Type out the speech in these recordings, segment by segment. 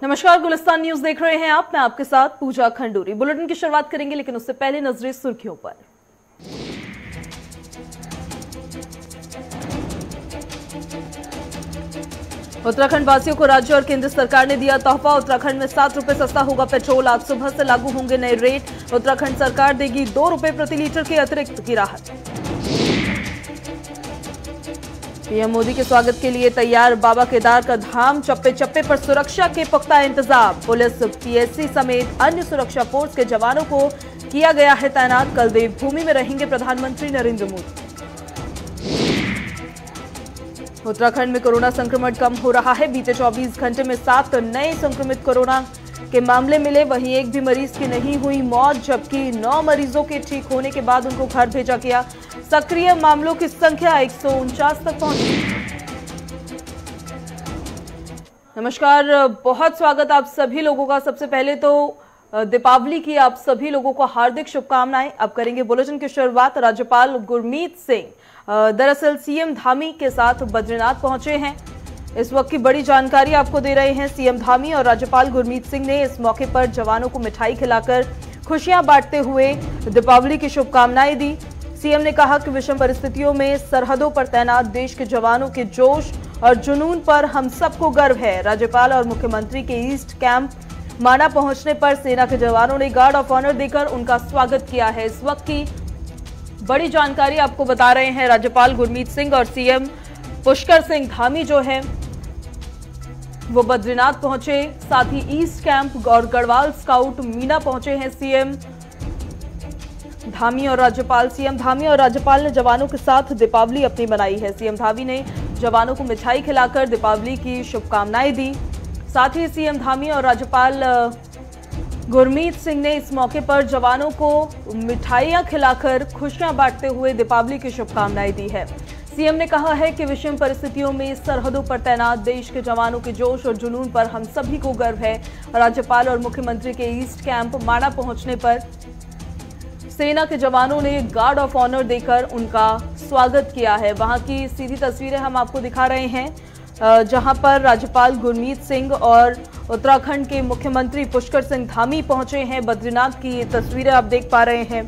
नमस्कार, गुलिस्तान न्यूज देख रहे हैं आप। मैं आपके साथ पूजा खंडूरी। बुलेटिन की शुरुआत करेंगे, लेकिन उससे पहले नजरें सुर्खियों पर। उत्तराखंड वासियों को राज्य और केंद्र सरकार ने दिया तोहफा। उत्तराखंड में 7 रुपए सस्ता होगा पेट्रोल। आज सुबह से लागू होंगे नए रेट। उत्तराखंड सरकार देगी 2 रुपए प्रति लीटर की अतिरिक्त की राहत। पीएम मोदी के स्वागत के लिए तैयार बाबा केदार का धाम। चप्पे चप्पे पर सुरक्षा के पुख्ता इंतजाम। पुलिस, पीएससी समेत अन्य सुरक्षा फोर्स के जवानों को किया गया है तैनात। कल देवभूमि में रहेंगे प्रधानमंत्री नरेंद्र मोदी। उत्तराखंड में कोरोना संक्रमण कम हो रहा है। बीते 24 घंटे में 7 नए संक्रमित कोरोना के मामले मिले। वहीं एक भी मरीज की नहीं हुई मौत, जबकि 9 मरीजों के ठीक होने के बाद उनको घर भेजा गया। सक्रिय मामलों की संख्या 149 तक पहुंची। नमस्कार, बहुत स्वागत आप सभी लोगों का। सबसे पहले तो दीपावली की आप सभी लोगों को हार्दिक शुभकामनाएं। अब करेंगे बुलेटिन की शुरुआत। राज्यपाल गुरमीत सिंह दरअसल सीएम धामी के साथ बद्रीनाथ पहुंचे हैं। इस वक्त की बड़ी जानकारी आपको दे रहे हैं। सीएम धामी और राज्यपाल गुरमीत सिंह ने इस मौके पर जवानों को मिठाई खिलाकर खुशियां बांटते हुए दीपावली की शुभकामनाएं दी। सीएम ने कहा कि विषम परिस्थितियों में सरहदों पर तैनात देश के जवानों के जोश और जुनून पर हम सबको गर्व है। राज्यपाल और मुख्यमंत्री के ईस्ट कैंप माना पहुंचने पर सेना के जवानों ने गार्ड ऑफ ऑनर देकर उनका स्वागत किया है। इस वक्त की बड़ी जानकारी आपको बता रहे हैं। राज्यपाल गुरमीत सिंह और सीएम पुष्कर सिंह धामी जो है वो बद्रीनाथ पहुंचे। साथ ही ईस्ट कैंप और गढ़वाल स्काउट मीना पहुंचे हैं। सीएम धामी और राज्यपाल ने जवानों के साथ दीपावली अपनी मनाई है। सीएम धामी ने जवानों को मिठाई खिलाकर दीपावली की शुभकामनाएं दी। साथ ही सीएम धामी और राज्यपाल गुरमीत सिंह ने इस मौके पर जवानों को मिठाइयां खिलाकर खुशियां बांटते हुए दीपावली की शुभकामनाएं दी है। सीएम ने कहा है कि विषम परिस्थितियों में सरहदों पर तैनात देश के जवानों के जोश और जुनून पर हम सभी को गर्व है। राज्यपाल और मुख्यमंत्री के ईस्ट कैंप माना पहुंचने पर सेना के जवानों ने गार्ड ऑफ ऑनर देकर उनका स्वागत किया है। वहां की सीधी तस्वीरें हम आपको दिखा रहे हैं, जहां पर राज्यपाल गुरमीत सिंह और उत्तराखंड के मुख्यमंत्री पुष्कर सिंह धामी पहुंचे हैं। बद्रीनाथ की ये तस्वीरें आप देख पा रहे हैं।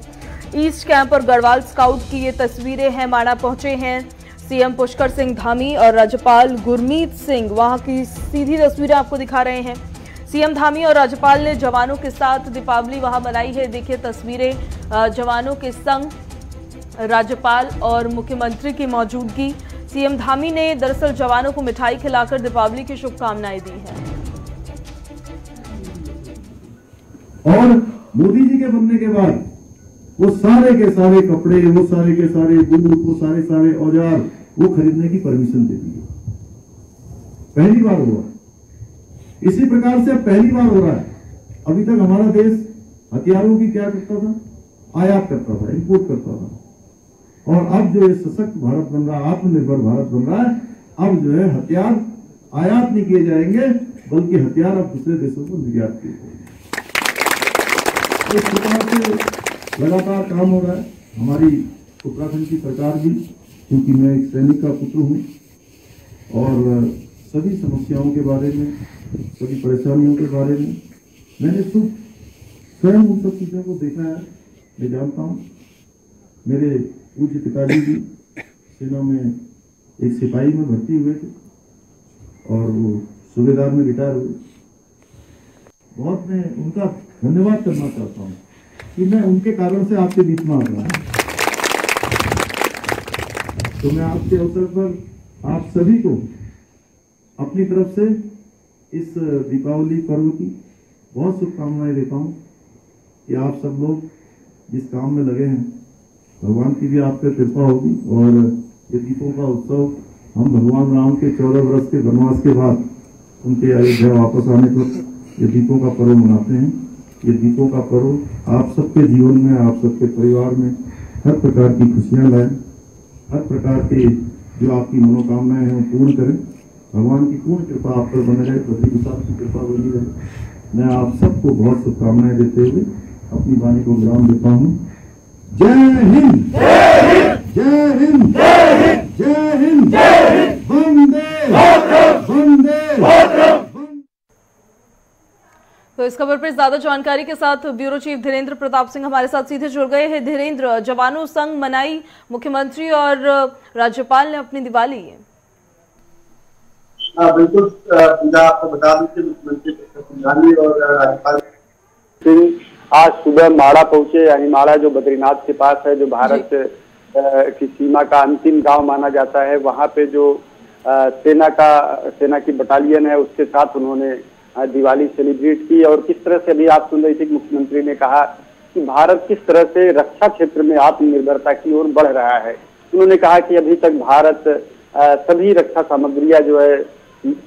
ईस्ट कैंप और गढ़वाल स्काउट की ये तस्वीरें हैं। माना पहुंचे हैं सीएम पुष्कर सिंह धामी और राज्यपाल गुरमीत सिंह। वहां की सीधी तस्वीरें आपको दिखा रहे हैं। सीएम धामी और राज्यपाल ने जवानों के साथ दीपावली वहां मनाई है। देखिए तस्वीरें, जवानों के संग राज्यपाल और मुख्यमंत्री की मौजूदगी। सीएम धामी ने दरअसल जवानों को मिठाई खिलाकर दीपावली की शुभकामनाएं दी है। और मोदी जी के बनने के बाद वो सारे के सारे कपड़े, वो सारे के सारे बूट, वो सारे औजार वो खरीदने की परमिशन दे दी है। पहली बार हुआ। इसी प्रकार से अब पहली बार हो रहा है। अभी तक हमारा देश हथियारों की क्या करता था? आयात करता था, इंपोर्ट करता था। और अब जो ये सशक्त भारत बन रहा है, आत्मनिर्भर भारत बन रहा है, अब जो है हथियार आयात नहीं किए जाएंगे, बल्कि हथियार अब दूसरे देशों को निर्यात किए जाएंगे। इस प्रकार से लगातार काम हो रहा है। हमारी उत्तराखंड की सरकार भी, क्योंकि मैं एक सैनिक का पुत्र हूँ और सभी समस्याओं के बारे में, सभी परेशानियों के बारे में मैंने स्वयं उन सब चीज़ों को देखा है, मैं जानता हूँ। मेरे पूज्य पिताजी भी सेना में एक सिपाही में भर्ती हुए थे और वो सूबेदार में रिटायर हुए। बहुत मैं उनका धन्यवाद करना चाहता हूँ कि मैं उनके कारण से आपके बीच में आ रहा हूँ। तो मैं आपके अवसर पर आप सभी को अपनी तरफ से इस दीपावली पर्व की बहुत शुभकामनाएं देता हूँ कि आप सब लोग जिस काम में लगे हैं, भगवान की भी आप पे कृपा होगी। और ये दीपों का उत्सव हम भगवान राम के 14 वर्ष के वनवास के बाद उनके अयोध्या वापस आने पर ये दीपों का पर्व मनाते हैं। ये दीपों का पर्व आप सबके जीवन में, आप सबके परिवार में हर प्रकार की खुशियां लाए, हर प्रकार के जो आपकी मनोकामनाएं हैं वो पूर्ण करें। भगवान की पूर्ण कृपा आप पर बने रहे, पृथ्वी साहब की कृपा बनी रहे। मैं आप सबको बहुत शुभकामनाएं देते हुए अपनी वाणी को विराम देता हूँ। जय हिंद, जय हिंद, जय हिंद, वंदे वंदे। तो इस खबर पर ज्यादा जानकारी के साथ ब्यूरो चीफ धीरेन्द्र प्रताप सिंह हमारे साथ सीधे जुड़ गए हैं। धीरेन्द्र, जवानों संग मनाई मुख्यमंत्री और राज्यपाल ने अपनी दिवाली। बिल्कुल पूजा, आपको बता दें कि मुख्यमंत्री और राज्यपाल सिंह आज सुबह माड़ा पहुंचे, यानी माड़ा जो बद्रीनाथ के पास है, जो भारत की सीमा का अंतिम गांव माना जाता है। वहां पे जो सेना की बटालियन है उसके साथ उन्होंने दिवाली सेलिब्रेट की। और किस तरह से अभी आप सुन रही थी कि मुख्यमंत्री ने कहा कि भारत किस तरह से रक्षा क्षेत्र में आत्मनिर्भरता की ओर बढ़ रहा है। उन्होंने कहा कि अभी तक भारत सभी रक्षा सामग्रियां जो है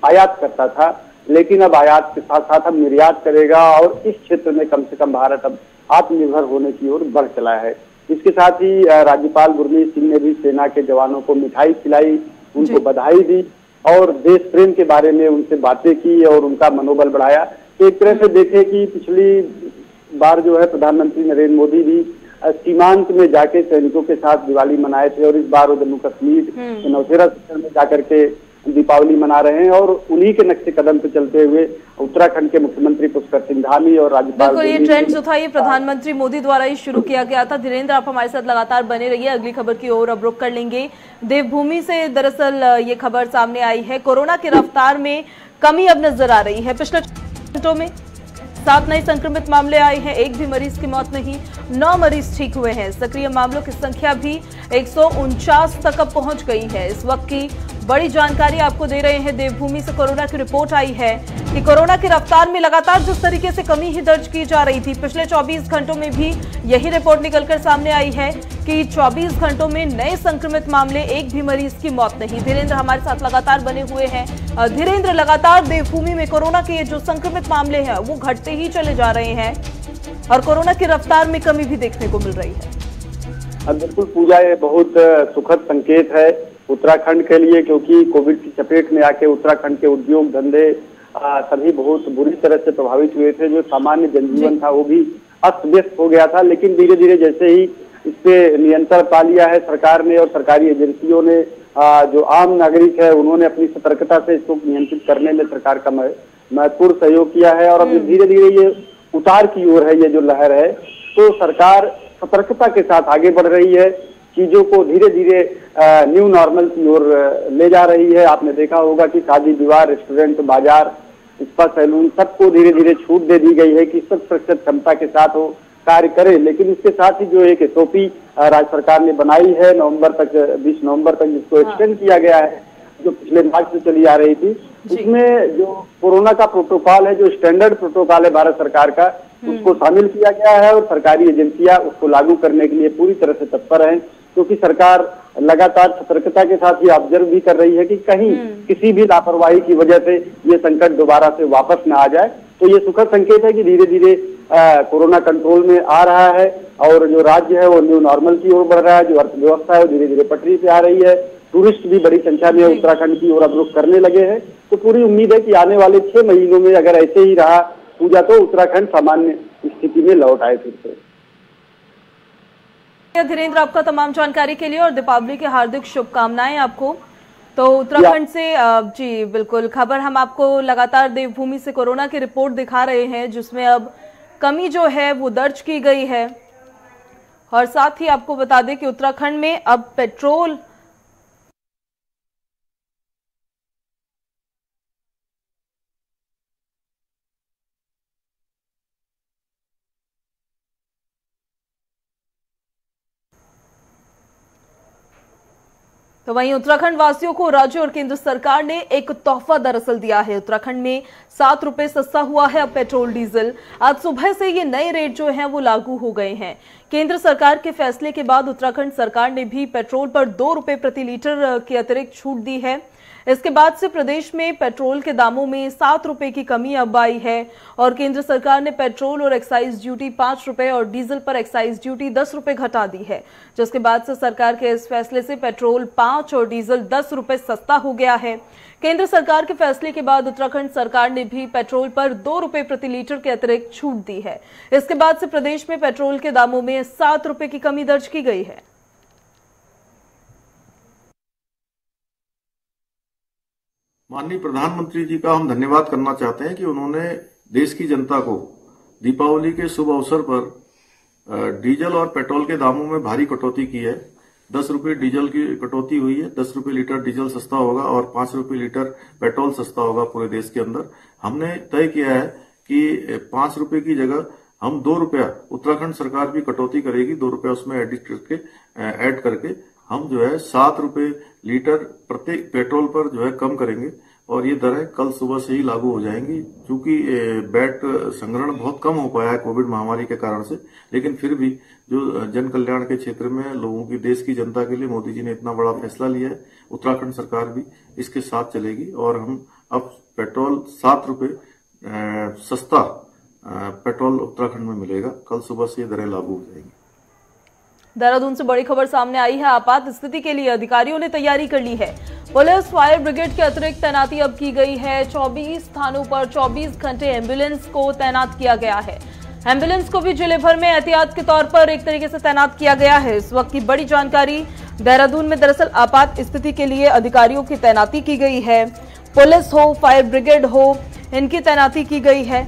आयात करता था, लेकिन अब आयात के साथ साथ अब निर्यात करेगा और इस क्षेत्र में कम से कम भारत अब आत्मनिर्भर होने की ओर बढ़ चला है। इसके साथ ही राज्यपाल गुरमीत सिंह ने भी सेना के जवानों को मिठाई खिलाई, उनको बधाई दी और देश प्रेम के बारे में उनसे बातें की और उनका मनोबल बढ़ाया। तो एक तरह से देखें कि पिछली बार जो है प्रधानमंत्री नरेंद्र मोदी भी सीमांत में जाके सैनिकों के साथ दिवाली मनाए थे और इस बार वो जम्मू कश्मीर के नौशेरा सेक्टर में जाकर के दीपावली मना रहे हैं। और उन्हीं के नक्शे कदम पे चलते हुए उत्तराखंड के मुख्यमंत्री पुष्कर सिंह धामी और राज्यपाल, बिल्कुल ये ट्रेंड जो था ये प्रधानमंत्री मोदी द्वारा ही शुरू किया गया था। धीरेन्द्र, आप हमारे साथ लगातार बने रहिए, अगली खबर की ओर अब रुख कर लेंगे। देवभूमि से दरअसल ये खबर सामने आई है, कोरोना की रफ्तार में कमी अब नजर आ रही है। पिछले घंटों में 7 नए संक्रमित मामले आए हैं, एक भी मरीज की मौत नहीं, 9 मरीज ठीक हुए हैं। सक्रिय मामलों की संख्या भी 149 तक अब पहुंच गई है। इस वक्त की बड़ी जानकारी आपको दे रहे हैं, देवभूमि से कोरोना की रिपोर्ट आई है कि कोरोना की रफ्तार में लगातार जिस तरीके से कमी ही दर्ज की जा रही थी, पिछले 24 घंटों में भी यही रिपोर्ट निकलकर सामने आई है कि 24 घंटों में नए संक्रमित मामले, एक भी मरीज की मौत नहीं। धीरेन्द्र हमारे साथ लगातार बने हुए हैं। धीरेन्द्र, लगातार देवभूमि में कोरोना के जो संक्रमित मामले हैं वो घटते ही चले जा रहे हैं और कोरोना की रफ्तार में कमी भी देखने को मिल रही है। बिल्कुल पूजा, ये बहुत सुखद संकेत है उत्तराखंड के लिए, क्योंकि कोविड की चपेट में आके उत्तराखंड के उद्योग धंधे सभी बहुत बुरी तरह से प्रभावित हुए थे। जो सामान्य जनजीवन था वो भी अस्त व्यस्त हो गया था, लेकिन धीरे धीरे जैसे ही इस पे नियंत्रण पा लिया है सरकार ने और सरकारी एजेंसियों ने, जो आम नागरिक है उन्होंने अपनी सतर्कता से इसको नियंत्रित करने में सरकार का महत्वपूर्ण सहयोग किया है। और अब धीरे धीरे ये उतार की ओर है, ये जो लहर है, तो सरकार सतर्कता के साथ आगे बढ़ रही है, चीजों को धीरे धीरे न्यू नॉर्मल की ओर ले जा रही है। आपने देखा होगा कि शादी विवाह, रेस्टोरेंट, बाजार, स्पा, सैलून सबको धीरे धीरे छूट दे दी गई है कि 100% क्षमता के साथ वो कार्य करे। लेकिन इसके साथ ही जो एक SOP राज्य सरकार ने बनाई है नवंबर तक, 20 नवंबर तक जिसको एक्सटेंड किया गया है, जो पिछले मार्च से चली आ रही थी, उसमें जो कोरोना का प्रोटोकॉल है, जो स्टैंडर्ड प्रोटोकॉल है भारत सरकार का, उसको शामिल किया गया है और सरकारी एजेंसियां उसको लागू करने के लिए पूरी तरह से तत्पर हैं, क्योंकि सरकार लगातार सतर्कता के साथ ये ऑब्जर्व भी कर रही है कि कहीं किसी भी लापरवाही की वजह से ये संकट दोबारा से वापस न आ जाए। तो ये सुखद संकेत है कि धीरे धीरे कोरोना कंट्रोल में आ रहा है और जो राज्य है वो न्यू नॉर्मल की ओर बढ़ रहा है, जो अर्थव्यवस्था है वो धीरे धीरे पटरी पे आ रही है, टूरिस्ट भी बड़ी संख्या में उत्तराखंड की ओर अब रुख करने लगे हैं। तो पूरी उम्मीद है कि आने वाले 6 महीनों में अगर ऐसे ही रहा पूजा तो उत्तराखंड सामान्य स्थिति में लौट आए फिर से। धीरेन्द्र, आपका तमाम जानकारी के लिए और दीपावली की हार्दिक शुभकामनाएं आपको। तो उत्तराखंड से जी बिल्कुल खबर हम आपको लगातार देवभूमि से कोरोना की रिपोर्ट दिखा रहे हैं, जिसमें अब कमी जो है वो दर्ज की गई है। और साथ ही आपको बता दें कि उत्तराखंड में अब पेट्रोल तो वहीं उत्तराखंड वासियों को राज्य और केंद्र सरकार ने एक तोहफा दरअसल दिया है। उत्तराखंड में 7 रुपए सस्ता हुआ है अब पेट्रोल डीजल। आज सुबह से ये नए रेट जो हैं वो लागू हो गए हैं। केंद्र सरकार के फैसले के बाद उत्तराखंड सरकार ने भी पेट्रोल पर 2 रुपए प्रति लीटर की अतिरिक्त छूट दी है। इसके बाद से प्रदेश में पेट्रोल के दामों में 7 रुपए की कमी अब आई है और केंद्र सरकार ने पेट्रोल और एक्साइज ड्यूटी 5 रुपए और डीजल पर एक्साइज ड्यूटी 10 रुपए घटा दी है, जिसके बाद से सरकार के इस फैसले से पेट्रोल 5 और डीजल 10 रुपए सस्ता हो गया है। केंद्र सरकार के फैसले के बाद उत्तराखंड सरकार ने भी पेट्रोल पर 2 रुपए प्रति लीटर के अतिरिक्त छूट दी है। इसके बाद से प्रदेश में पेट्रोल के दामों में 7 रुपए की कमी दर्ज की गई है। माननीय प्रधानमंत्री जी का हम धन्यवाद करना चाहते हैं कि उन्होंने देश की जनता को दीपावली के शुभ अवसर पर डीजल और पेट्रोल के दामों में भारी कटौती की है। 10 रुपये डीजल की कटौती हुई है। 10 रुपये लीटर डीजल सस्ता होगा और 5 रुपये लीटर पेट्रोल सस्ता होगा पूरे देश के अंदर। हमने तय किया है कि 5 रुपये की जगह हम 2 रुपया, उत्तराखंड सरकार भी कटौती करेगी, 2 रुपया उसमें ऐड करके हम जो है 7 रुपये लीटर प्रत्येक पेट्रोल पर जो है कम करेंगे और ये दरें कल सुबह से ही लागू हो जाएंगी। क्योंकि वैट संग्रहण बहुत कम हो पाया है कोविड महामारी के कारण से, लेकिन फिर भी जो जन कल्याण के क्षेत्र में लोगों की, देश की जनता के लिए मोदी जी ने इतना बड़ा फैसला लिया है, उत्तराखंड सरकार भी इसके साथ चलेगी और हम अब पेट्रोल 7 रुपये सस्ता पेट्रोल उत्तराखंड में मिलेगा। कल सुबह से ये दरें लागू हो जाएंगी। देहरादून से बड़ी खबर सामने आई है। आपात स्थिति के लिए अधिकारियों ने तैयारी कर ली है। पुलिस फायर ब्रिगेड के अतिरिक्त तैनाती अब की गई है। 24 स्थानों पर 24 घंटे एम्बुलेंस को तैनात किया गया है। एम्बुलेंस को भी जिले भर में एहतियात के तौर पर एक तरीके से तैनात किया गया है। इस वक्त की बड़ी जानकारी देहरादून में दरअसल आपात स्थिति के लिए अधिकारियों की तैनाती की गई है। पुलिस हो, फायर ब्रिगेड हो, इनकी तैनाती की गई है।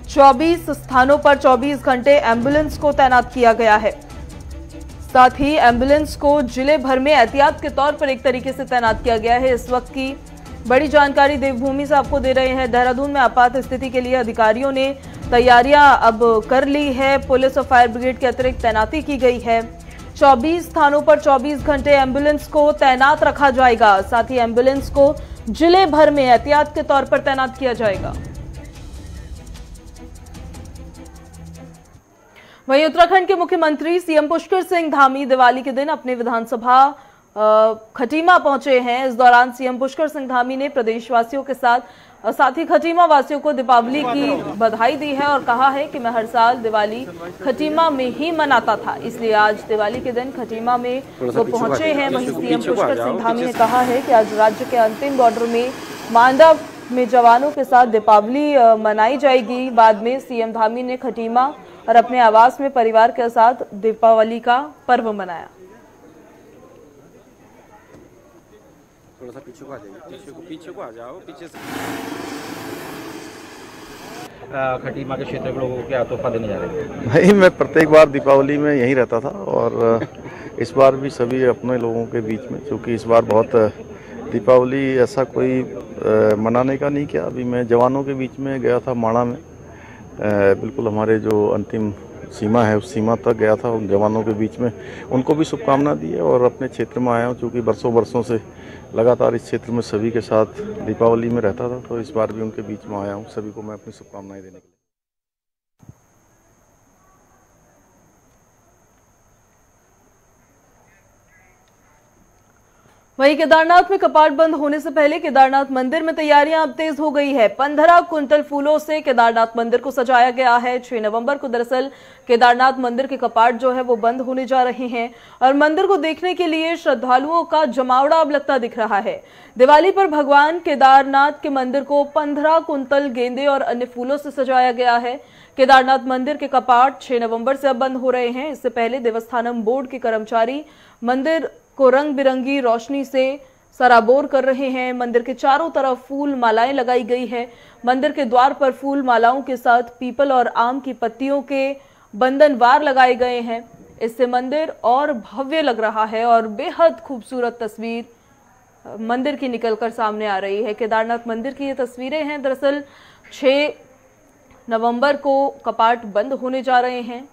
24 स्थानों पर 24 घंटे एम्बुलेंस को तैनात किया गया है। साथ ही एम्बुलेंस को जिले भर में एहतियात के तौर पर एक तरीके से तैनात किया गया है। इस वक्त की बड़ी जानकारी देवभूमि से आपको दे रहे हैं। देहरादून में आपात स्थिति के लिए अधिकारियों ने तैयारियां अब कर ली है। पुलिस और फायर ब्रिगेड के अतिरिक्त तैनाती की गई है। 24 स्थानों पर 24 घंटे एम्बुलेंस को तैनात रखा जाएगा। साथ ही एम्बुलेंस को जिले भर में एहतियात के तौर पर तैनात किया जाएगा। वहीं उत्तराखंड के मुख्यमंत्री सीएम पुष्कर सिंह धामी दिवाली के दिन अपने विधानसभा खटीमा पहुंचे हैं। इस दौरान सीएम पुष्कर सिंह धामी ने प्रदेशवासियों के साथ ही खटीमा वासियों को दीपावली की बधाई दी है और कहा है कि मैं हर साल दिवाली खटीमा में ही मनाता था, इसलिए आज दिवाली के दिन खटीमा में वो पहुंचे हैं। वहीं सीएम पुष्कर सिंह धामी ने कहा है कि आज राज्य के अंतिम बॉर्डर में मांडव में जवानों के साथ दीपावली मनाई जाएगी। बाद में सीएम धामी ने खटीमा और अपने आवास में परिवार के साथ दीपावली का पर्व मनाया। थोड़ा सा पीछे को आ जाइए, पीछे को आ जाओ, पीछे से। खटीमा के क्षेत्र के लोगों को क्या तोहफा देने जा रहे हैं? नहीं, मैं प्रत्येक बार दीपावली में यहीं रहता था और इस बार भी सभी अपने लोगों के बीच में, क्योंकि इस बार बहुत दीपावली ऐसा कोई मनाने का नहीं किया। अभी मैं जवानों के बीच में गया था, माणा में, बिल्कुल हमारे जो अंतिम सीमा है उस सीमा तक गया था, उन जवानों के बीच में उनको भी शुभकामना दी है और अपने क्षेत्र में आया हूँ, क्योंकि बरसों से लगातार इस क्षेत्र में सभी के साथ दीपावली में रहता था, तो इस बार भी उनके बीच में आया हूँ सभी को मैं अपनी शुभकामनाएं देने के लिए। वहीं केदारनाथ में कपाट बंद होने से पहले केदारनाथ मंदिर में तैयारियां अब तेज हो गई है। 15 कुंतल फूलों से केदारनाथ मंदिर को सजाया गया है। 6 नवंबर को दरअसल केदारनाथ मंदिर के कपाट जो है वो बंद होने जा रहे हैं और मंदिर को देखने के लिए श्रद्धालुओं का जमावड़ा अब लगता दिख रहा है। दिवाली पर भगवान केदारनाथ के मंदिर को 15 कुंतल गेंदे और अन्य फूलों से सजाया गया है। केदारनाथ मंदिर के कपाट 6 नवंबर से अब बंद हो रहे हैं। इससे पहले देवस्थानम बोर्ड के कर्मचारी मंदिर को रंग बिरंगी रोशनी से सराबोर कर रहे हैं। मंदिर के चारों तरफ फूल मालाएं लगाई गई है। मंदिर के द्वार पर फूल मालाओं के साथ पीपल और आम की पत्तियों के बंधनवार लगाए गए हैं। इससे मंदिर और भव्य लग रहा है और बेहद खूबसूरत तस्वीर मंदिर की निकलकर सामने आ रही है। केदारनाथ मंदिर की ये तस्वीरें हैं। दरअसल 6 नवंबर को कपाट बंद होने जा रहे हैं,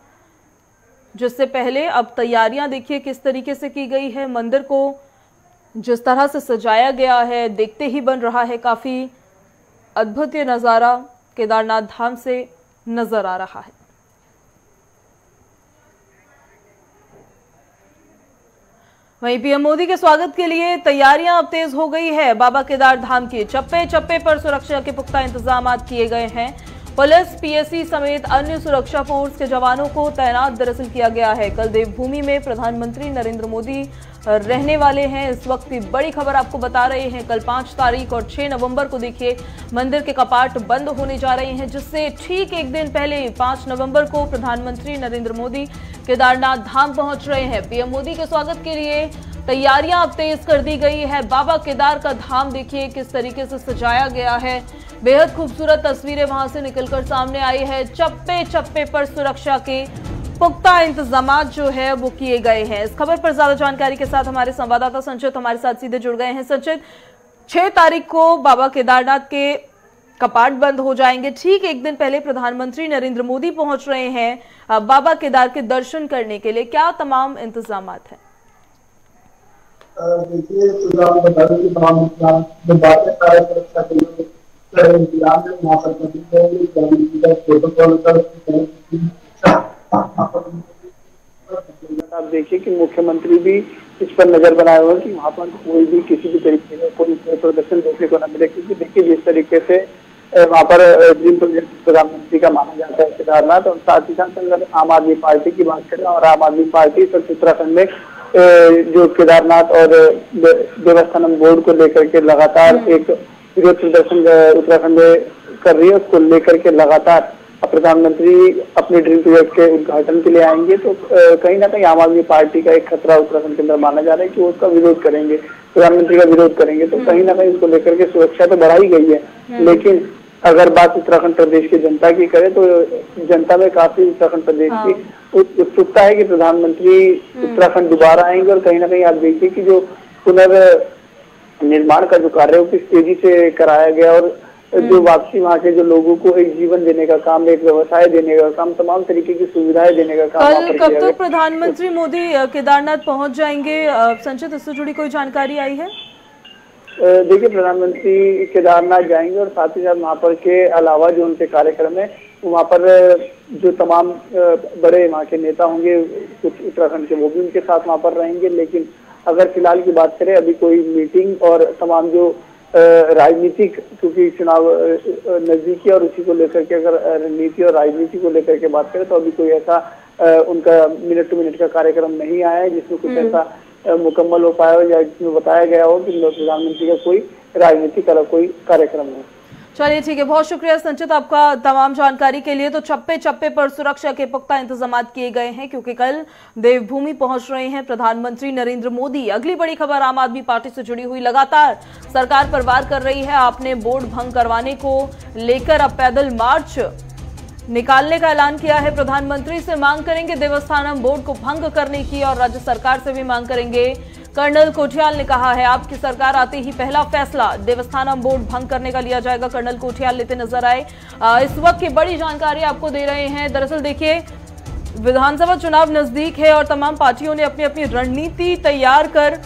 जिससे पहले अब तैयारियां देखिए किस तरीके से की गई है। मंदिर को जिस तरह से सजाया गया है, देखते ही बन रहा है काफी अद्भुत ये नजारा केदारनाथ धाम से नजर आ रहा है। वहीं पीएम मोदी के स्वागत के लिए तैयारियां अब तेज हो गई है। बाबा केदार धाम के चप्पे चप्पे पर सुरक्षा के पुख्ता इंतजाम किए गए हैं। पुलिस, पीएससी समेत अन्य सुरक्षा फोर्स के जवानों को तैनात दरअसल किया गया है। कल देवभूमि में प्रधानमंत्री नरेंद्र मोदी रहने वाले हैं। इस वक्त की बड़ी खबर आपको बता रहे हैं। कल 5 तारीख और 6 नवंबर को देखिए मंदिर के कपाट बंद होने जा रहे हैं, जिससे ठीक एक दिन पहले 5 नवंबर को प्रधानमंत्री नरेंद्र मोदी केदारनाथ धाम पहुंच रहे हैं। पीएम मोदी के स्वागत के लिए तैयारियां अब तेज कर दी गई है। बाबा केदार का धाम देखिए किस तरीके से सजाया गया है। बेहद खूबसूरत तस्वीरें वहां से निकलकर सामने आई है। चप्पे चप्पे पर सुरक्षा के पुख्ता इंतजामात जो है वो किए गए हैं। इस खबर पर ज्यादा जानकारी के साथ हमारे संवाददाता संचित हमारे साथ सीधे जुड़ गए हैं। संचित, 6 तारीख को बाबा केदारनाथ के कपाट बंद हो जाएंगे। ठीक एक दिन पहले प्रधानमंत्री नरेंद्र मोदी पहुंच रहे हैं बाबा केदार के दर्शन करने के लिए। क्या तमाम इंतजामात हैं? देखिए, बता दें कि तमाम सुरक्षा के लिए आप देखिए कि मुख्यमंत्री भी इस पर नजर बनाए हुए कि वहाँ पर कोई भी किसी भी तरीके का कोई प्रदर्शन देखने को न मिले, क्योंकि देखिए जिस तरीके से वहाँ पर ड्रीम प्रोजेक्ट प्रधानमंत्री का माना जाता है केदारनाथ, और साथ ही साथ अगर आम आदमी पार्टी की बात करें और आम आदमी पार्टी उत्तराखंड में जो केदारनाथ और देवस्थानम बोर्ड को लेकर के लगातार एक विरोध प्रदर्शन उत्तराखंड में कर रही है, उसको लेकर के लगातार प्रधानमंत्री अपने ड्रीम प्रोजेक्ट के उद्घाटन के लिए आएंगे, तो कहीं ना कहीं आम आदमी पार्टी का एक खतरा उत्तराखंड के अंदर माना जा रहा है कि वो उसका विरोध करेंगे, प्रधानमंत्री का विरोध करेंगे। तो कहीं ना कहीं उसको लेकर के सुरक्षा तो बढ़ाई गई है, लेकिन अगर बात उत्तराखंड प्रदेश की जनता की करें तो जनता में काफी उत्तराखंड प्रदेश की उत्सुकता है कि प्रधानमंत्री उत्तराखंड दोबारा आएंगे। और कहीं ना कहीं आप देखिए कि जो पुनर्निर्माण का जो कार्य है वो किस तेजी से कराया गया, और जो वापसी वहाँ के जो लोगों को एक जीवन देने का काम, एक व्यवसाय देने का काम, तमाम तरीके की सुविधाएं देने का काम। कल कब तक प्रधानमंत्री मोदी केदारनाथ पहुंच जाएंगे? संचित, इससे जुड़ी कोई जानकारी आई है? देखिए, प्रधानमंत्री केदारनाथ जाएंगे और साथ ही साथ वहाँ पर के अलावा जो उनके कार्यक्रम है वहाँ पर जो तमाम बड़े वहाँ के नेता होंगे कुछ उत्तराखंड के, वो भी उनके साथ वहाँ पर रहेंगे। लेकिन अगर फिलहाल की बात करें, अभी कोई मीटिंग और तमाम जो राजनीतिक, क्योंकि चुनाव नजदीकी और उसी को लेकर के अगर रणनीति और राजनीति को लेकर के बात करें तो अभी कोई ऐसा उनका मिनट टू मिनट का कार्यक्रम नहीं आया है जिसमें कुछ ऐसा मुकम्मल हो पाया हो या जिसमें बताया गया हो कि प्रधानमंत्री का कोई राजनीतिक अलग कोई कार्यक्रम हो। चलिए ठीक है, बहुत शुक्रिया संचित आपका तमाम जानकारी के लिए। तो चप्पे चप्पे पर सुरक्षा के पुख्ता इंतजामात किए गए हैं क्योंकि कल देवभूमि पहुंच रहे हैं प्रधानमंत्री नरेंद्र मोदी। अगली बड़ी खबर आम आदमी पार्टी से जुड़ी हुई, लगातार सरकार पर वार कर रही है। आपने बोर्ड भंग करवाने को लेकर अब पैदल मार्च निकालने का ऐलान किया है। प्रधानमंत्री से मांग करेंगे देवस्थानम बोर्ड को भंग करने की और राज्य सरकार से भी मांग करेंगे। कर्नल कोठियाल ने कहा है आपकी सरकार आते ही पहला फैसला देवस्थानम बोर्ड भंग करने का लिया जाएगा। कर्नल कोठियाल लेते नजर आए। इस वक्त की बड़ी जानकारी आपको दे रहे हैं। दरअसल देखिए, विधानसभा चुनाव नजदीक है और तमाम पार्टियों ने अपनी अपनी रणनीति तैयार कर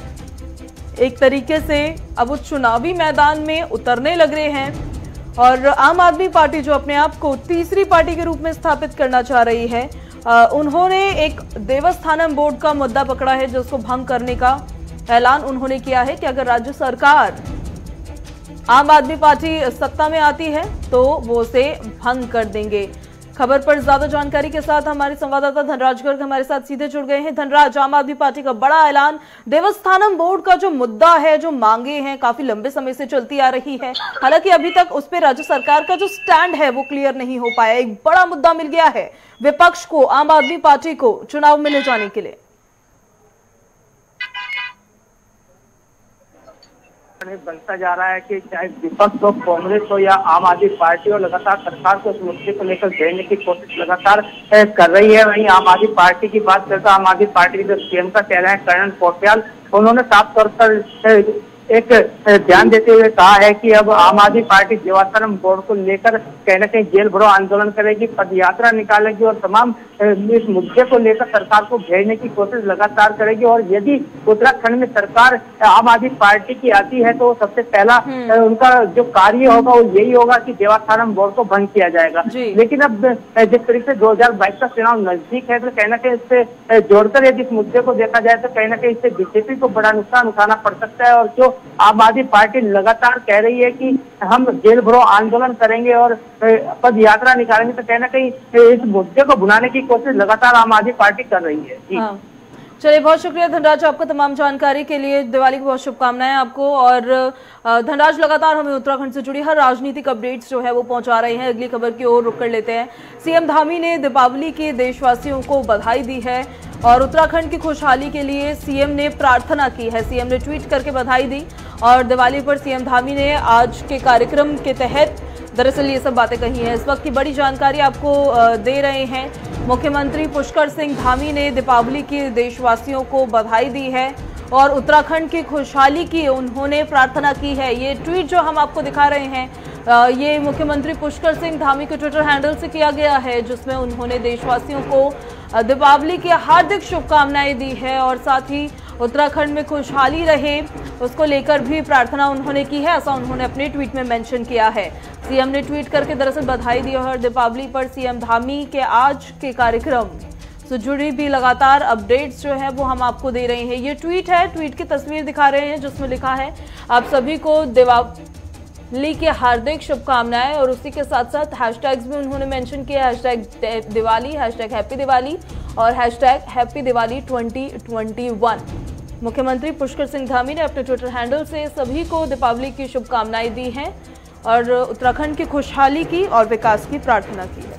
एक तरीके से अब उस चुनावी मैदान में उतरने लग रहे हैं। और आम आदमी पार्टी जो अपने आप को तीसरी पार्टी के रूप में स्थापित करना चाह रही है, उन्होंने एक देवस्थानम बोर्ड का मुद्दा पकड़ा है जिसको भंग करने का ऐलान उन्होंने किया है कि अगर राज्य सरकार आम आदमी पार्टी सत्ता में आती है तो वो उसे भंग कर देंगे। खबर पर ज्यादा जानकारी के साथ हमारे संवाददाता धनराज गर्ग हमारे साथ सीधे जुड़ गए हैं। धनराज, आम आदमी पार्टी का बड़ा ऐलान, देवस्थानम बोर्ड का जो मुद्दा है, जो मांगे हैं काफी लंबे समय से चलती आ रही है, हालांकि अभी तक उस पर राज्य सरकार का जो स्टैंड है वो क्लियर नहीं हो पाया। एक बड़ा मुद्दा मिल गया है विपक्ष को, आम आदमी पार्टी को चुनाव में ले जाने के लिए। बनता जा रहा है कि चाहे विपक्ष हो, कांग्रेस हो या आम आदमी पार्टी हो, लगातार सरकार को इस मुद्दे को लेकर घेरने की कोशिश लगातार कर रही है। वहीं आम आदमी पार्टी की बात करते आम आदमी पार्टी के जो सीएम का चेहरा है कर्नल कोठियाल, उन्होंने साफ तौर पर एक ध्यान देते हुए कहा है कि अब आम आदमी पार्टी देवस्थानम बोर्ड को लेकर कहीं न कहीं जेल भरो आंदोलन करेगी, पद यात्रा निकालेगी और तमाम इस मुद्दे को लेकर सरकार को घेरने की कोशिश लगातार करेगी। और यदि उत्तराखंड में सरकार आम आदमी पार्टी की आती है तो सबसे पहला उनका जो कार्य होगा वो यही होगा कि देवस्थानम बोर्ड को भंग किया जाएगा। लेकिन अब जिस तरीके से 2022 का चुनाव नजदीक है तो कहीं ना कहीं इससे जोड़कर यदि इस मुद्दे को देखा जाए तो कहीं ना कहीं इससे बीजेपी को बड़ा नुकसान उठाना पड़ सकता है। और जो आम आदमी पार्टी लगातार कह रही है कि हम जेल भरो आंदोलन करेंगे और पद यात्रा निकालेंगे, तो कहीं ना कहीं इस मुद्दे को भुनाने की कोशिश लगातार आम आदमी पार्टी कर रही है। चलिए, बहुत शुक्रिया धनराज आपका तमाम जानकारी के लिए। दिवाली की बहुत शुभकामनाएं आपको। और धनराज लगातार हमें उत्तराखंड से जुड़ी हर राजनीतिक अपडेट्स जो है वो पहुंचा रहे हैं। अगली खबर की ओर रुक कर लेते हैं। सीएम धामी ने दीपावली के देशवासियों को बधाई दी है और उत्तराखंड की खुशहाली के लिए सीएम ने प्रार्थना की है। सीएम ने ट्वीट करके बधाई दी और दिवाली पर सीएम धामी ने आज के कार्यक्रम के तहत दरअसल ये सब बातें कही हैं। इस वक्त की बड़ी जानकारी आपको दे रहे हैं। मुख्यमंत्री पुष्कर सिंह धामी ने दीपावली की देशवासियों को बधाई दी है और उत्तराखंड की खुशहाली की उन्होंने प्रार्थना की है। ये ट्वीट जो हम आपको दिखा रहे हैं ये मुख्यमंत्री पुष्कर सिंह धामी के ट्विटर हैंडल से किया गया है, जिसमें उन्होंने देशवासियों को दीपावली की हार्दिक शुभकामनाएं दी है और साथ ही उत्तराखंड में खुशहाली रहे उसको लेकर भी प्रार्थना उन्होंने की है, ऐसा उन्होंने अपने ट्वीट में मेंशन किया है। सीएम ने ट्वीट करके दरअसल बधाई दी और दीपावली पर सीएम धामी के आज के कार्यक्रम से जुड़ी भी लगातार अपडेट्स जो है वो हम आपको दे रहे हैं। ये ट्वीट है, ट्वीट की तस्वीर दिखा रहे हैं जिसमें लिखा है आप सभी को दीपावली की हार्दिक शुभकामनाएं और उसी के साथ साथ हैशटैग्स भी उन्होंने मेंशन किया, hashtag Diwali, hashtag happy Diwali और हैशटैग हैप्पी दिवाली 2021। मुख्यमंत्री पुष्कर सिंह धामी ने अपने ट्विटर हैंडल से सभी को दीपावली की शुभकामनाएं दी हैं और उत्तराखंड की खुशहाली की और विकास की प्रार्थना की है।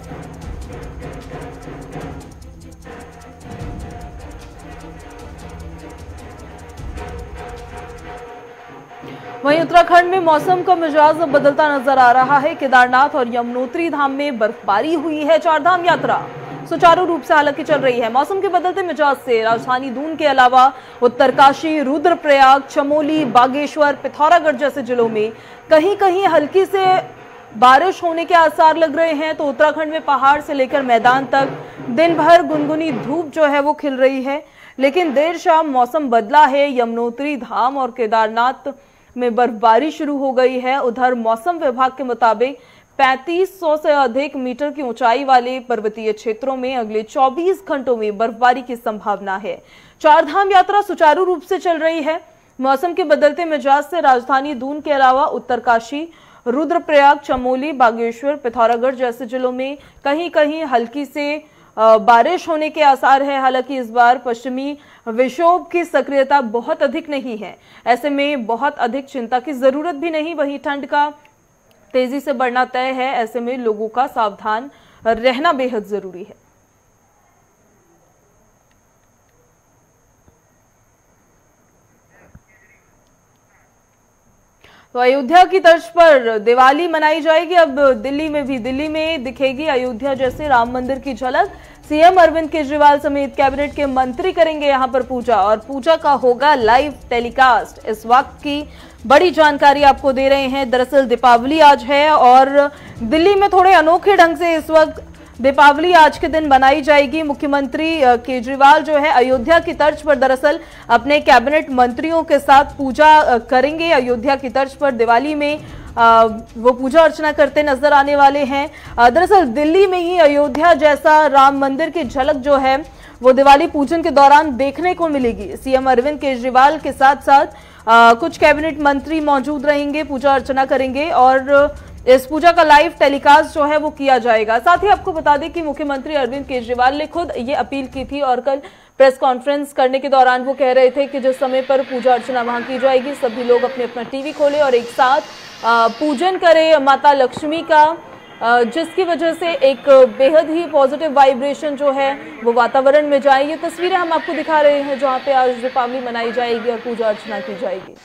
वहीं उत्तराखंड में मौसम का मिजाज बदलता नजर आ रहा है। केदारनाथ और यमुनोत्री धाम में बर्फबारी हुई है। चारधाम यात्रा सुचारू रूप से हालांकि चल रही है। मौसम के बदलते मिजाज से राजधानी दून के अलावा उत्तरकाशी, रुद्रप्रयाग, चमोली, बागेश्वर, पिथौरागढ़ जैसे जिलों में कहीं कहीं हल्की से बारिश होने के आसार लग रहे हैं। तो उत्तराखंड में पहाड़ से लेकर मैदान तक दिन भर गुनगुनी धूप जो है वो खिल रही है, लेकिन देर शाम मौसम बदला है। यमुनोत्री धाम और केदारनाथ में बर्फबारी शुरू हो गई है। उधर मौसम विभाग के मुताबिक 3500 से अधिक मीटर की ऊंचाई वाले पर्वतीय क्षेत्रों में अगले 24 घंटों में बर्फबारी की संभावना है। चारधाम यात्रा सुचारू रूप से चल रही है। मौसम के बदलते मिजाज से राजधानी दून के अलावा उत्तरकाशी, रुद्रप्रयाग, चमोली, बागेश्वर, पिथौरागढ़ जैसे जिलों में कहीं कहीं हल्की से बारिश होने के आसार है। हालांकि इस बार पश्चिमी विक्षोभ की सक्रियता बहुत अधिक नहीं है, ऐसे में बहुत अधिक चिंता की जरूरत भी नहीं। वहीं ठंड का तेजी से बढ़ना तय है, ऐसे में लोगों का सावधान रहना बेहद जरूरी है। तो अयोध्या की तर्ज पर दिवाली मनाई जाएगी। अब दिल्ली में दिखेगी अयोध्या जैसे राम मंदिर की झलक। सीएम अरविंद केजरीवाल समेत कैबिनेट के मंत्री करेंगे यहां पर पूजा और पूजा का होगा लाइव टेलीकास्ट। इस वक्त की बड़ी जानकारी आपको दे रहे हैं। दरअसल दीपावली आज है और दिल्ली में थोड़े अनोखे ढंग से इस वक्त दीपावली आज के दिन मनाई जाएगी। मुख्यमंत्री केजरीवाल जो है अयोध्या की तर्ज पर दरअसल अपने कैबिनेट मंत्रियों के साथ पूजा करेंगे। अयोध्या की तर्ज पर दिवाली में वो पूजा अर्चना करते नजर आने वाले हैं। दरअसल दिल्ली में ही अयोध्या जैसा राम मंदिर की झलक जो है वो दिवाली पूजन के दौरान देखने को मिलेगी। सीएम अरविंद केजरीवाल के साथ साथ कुछ कैबिनेट मंत्री मौजूद रहेंगे, पूजा अर्चना करेंगे और इस पूजा का लाइव टेलीकास्ट जो है वो किया जाएगा। साथ ही आपको बता दें कि मुख्यमंत्री अरविंद केजरीवाल ने खुद ये अपील की थी और कल प्रेस कॉन्फ्रेंस करने के दौरान वो कह रहे थे कि जिस समय पर पूजा अर्चना वहां की जाएगी सभी लोग अपने अपना टीवी खोले और एक साथ पूजन करें माता लक्ष्मी का, जिसकी वजह से एक बेहद ही पॉजिटिव वाइब्रेशन जो है वो वातावरण में जाए। ये तस्वीरें हम आपको दिखा रहे हैं जहां पे आज दीपावली मनाई जाएगी और पूजा अर्चना की जाएगी।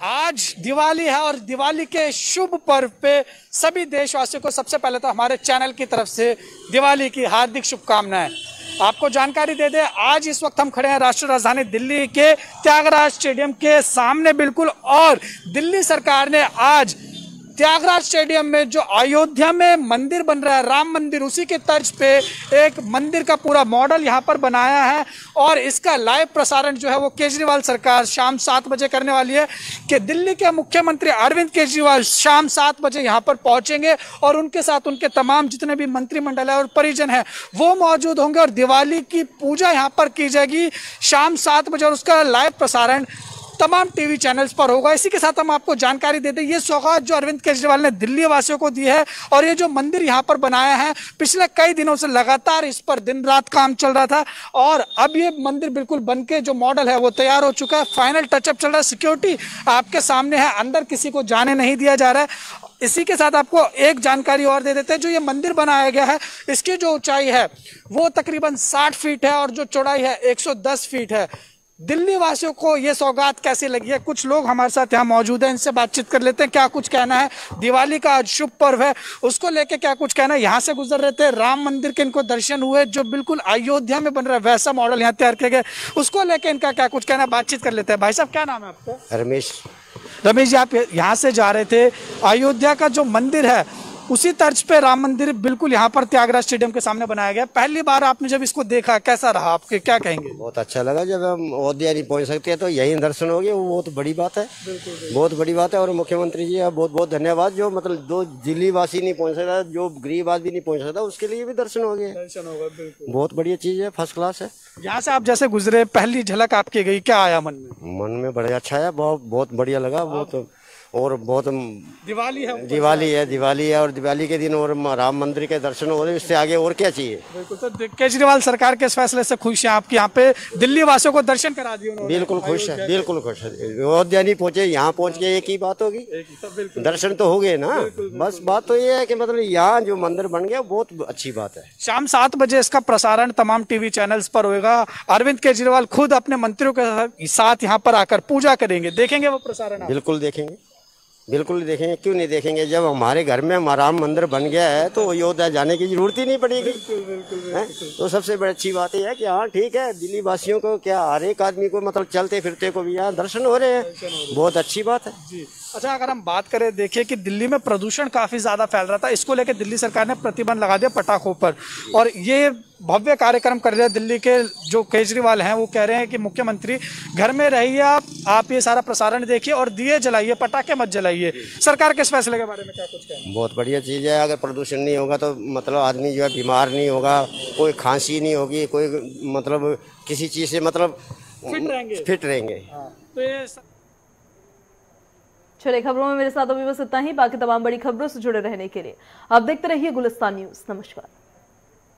आज दिवाली है और दिवाली के शुभ पर्व पे सभी देशवासियों को सबसे पहले तो हमारे चैनल की तरफ से दिवाली की हार्दिक शुभकामनाएं। आपको जानकारी दे दें, आज इस वक्त हम खड़े हैं राष्ट्रीय राजधानी दिल्ली के त्यागराज स्टेडियम के सामने बिल्कुल, और दिल्ली सरकार ने आज त्यागराज स्टेडियम में जो अयोध्या में मंदिर बन रहा है राम मंदिर, उसी के तर्ज पे एक मंदिर का पूरा मॉडल यहाँ पर बनाया है और इसका लाइव प्रसारण जो है वो केजरीवाल सरकार शाम 7 बजे करने वाली है। कि दिल्ली के मुख्यमंत्री अरविंद केजरीवाल शाम 7 बजे यहाँ पर पहुंचेंगे और उनके साथ उनके तमाम जितने भी मंत्रिमंडल है और परिजन है वो मौजूद होंगे और दिवाली की पूजा यहाँ पर की जाएगी शाम 7 बजे और उसका लाइव प्रसारण तमाम टीवी चैनल्स पर होगा। इसी के साथ हम आपको जानकारी देते हैं ये सौगात जो अरविंद केजरीवाल ने दिल्ली वासियों को दी है और ये जो मंदिर यहाँ पर बनाया है पिछले कई दिनों से लगातार इस पर दिन रात काम चल रहा था और अब ये मंदिर बिल्कुल बनके जो मॉडल है वो तैयार हो चुका है। फाइनल टचअप चल रहा है, सिक्योरिटी आपके सामने है, अंदर किसी को जाने नहीं दिया जा रहा है। इसी के साथ आपको एक जानकारी और दे देते हैं, जो ये मंदिर बनाया गया है इसकी जो ऊंचाई है वो तकरीबन 60 फीट है और जो चौड़ाई है 110 फीट है। दिल्ली वासियों को ये सौगात कैसी लगी है, कुछ लोग हमारे साथ यहाँ मौजूद हैं, इनसे बातचीत कर लेते हैं। क्या कुछ कहना है, दिवाली का आज शुभ पर्व है, उसको लेके क्या कुछ कहना है। यहाँ से गुजर रहे थे, राम मंदिर के इनको दर्शन हुए, जो बिल्कुल अयोध्या में बन रहा है वैसा मॉडल यहाँ तैयार किया गया, उसको लेके इनका क्या कुछ कहना है, बातचीत कर लेते हैं। भाई साहब क्या नाम है आपका? रमेश जी, आप यहाँ से जा रहे थे, अयोध्या का जो मंदिर है उसी तर्ज पे राम मंदिर बिल्कुल यहाँ पर त्यागराज स्टेडियम के सामने बनाया गया। पहली बार आपने जब इसको देखा कैसा रहा, आपके क्या कहेंगे? बहुत अच्छा लगा। जब हम अयोध्या नहीं पहुँच सकते तो यही दर्शन हो गए, वो बहुत बड़ी बात है, बहुत बड़ी बात है। और मुख्यमंत्री जी का बहुत बहुत धन्यवाद, जो मतलब दो दिल्ली वासी नहीं पहुँच सकता, जो गरीब आदमी नहीं पहुँच सकता, उसके लिए भी दर्शन हो गए। बहुत बढ़िया चीज़ है, फर्स्ट क्लास है। यहाँ से आप जैसे गुजरे, पहली झलक आपकी गई, क्या आया मन में? मन में बड़ा अच्छा है, बहुत बढ़िया लगा। बहुत और बहुत दिवाली है, दिवाली है और दिवाली के दिन और राम मंदिर के दर्शन हो रहे, इससे आगे और क्या चाहिए। बिल्कुल। तो केजरीवाल सरकार के इस फैसले से खुश हैं आपके, यहाँ पे दिल्ली वासियों को दर्शन करा दिए उन्होंने? बिल्कुल खुश है, बिल्कुल खुश है। अयोध्या नहीं पहुंचे, यहाँ पहुंच के एक ही बात होगी, दर्शन तो हो गए ना। बस बात तो ये है कि मतलब यहाँ जो मंदिर बन गया बहुत अच्छी बात है। शाम 7 बजे इसका प्रसारण तमाम टीवी चैनल्स पर होगा। अरविंद केजरीवाल खुद अपने मंत्रियों के साथ यहाँ पर आकर पूजा करेंगे, देखेंगे वो प्रसारण? बिल्कुल देखेंगे, बिल्कुल देखेंगे, क्यों नहीं देखेंगे। जब हमारे घर में राम मंदिर बन गया है तो अयोध्या जाने की जरूरत ही नहीं पड़ेगी। तो सबसे बड़ी अच्छी बात यह है कि हाँ ठीक है, दिल्ली वासियों को क्या, हर एक आदमी को मतलब चलते फिरते को भी यहाँ दर्शन हो रहे हैं, बहुत अच्छी बात है जी। अच्छा, अगर हम बात करें, देखिए कि दिल्ली में प्रदूषण काफी ज्यादा फैल रहा था, इसको लेकर दिल्ली सरकार ने प्रतिबंध लगा दिया पटाखों पर, और ये भव्य कार्यक्रम कर रहे हैं। दिल्ली के जो केजरीवाल हैं वो कह रहे हैं कि मुख्यमंत्री घर में रहिए, आप ये सारा प्रसारण देखिए और दिए जलाइए, पटाखे मत जलाइए। सरकार के इस फैसले के बारे में क्या कुछ कहें? बहुत बढ़िया चीज़ है। अगर प्रदूषण नहीं होगा तो मतलब आदमी जो है बीमार नहीं होगा, कोई खांसी नहीं होगी, कोई मतलब किसी चीज़ से मतलब फिट रहेंगे। तो ये चलिए, खबरों में मेरे साथ अभी बस इतना ही। बाकी तमाम बड़ी खबरों से जुड़े रहने के लिए आप देखते रहिए गुलिस्तान न्यूज़। नमस्कार।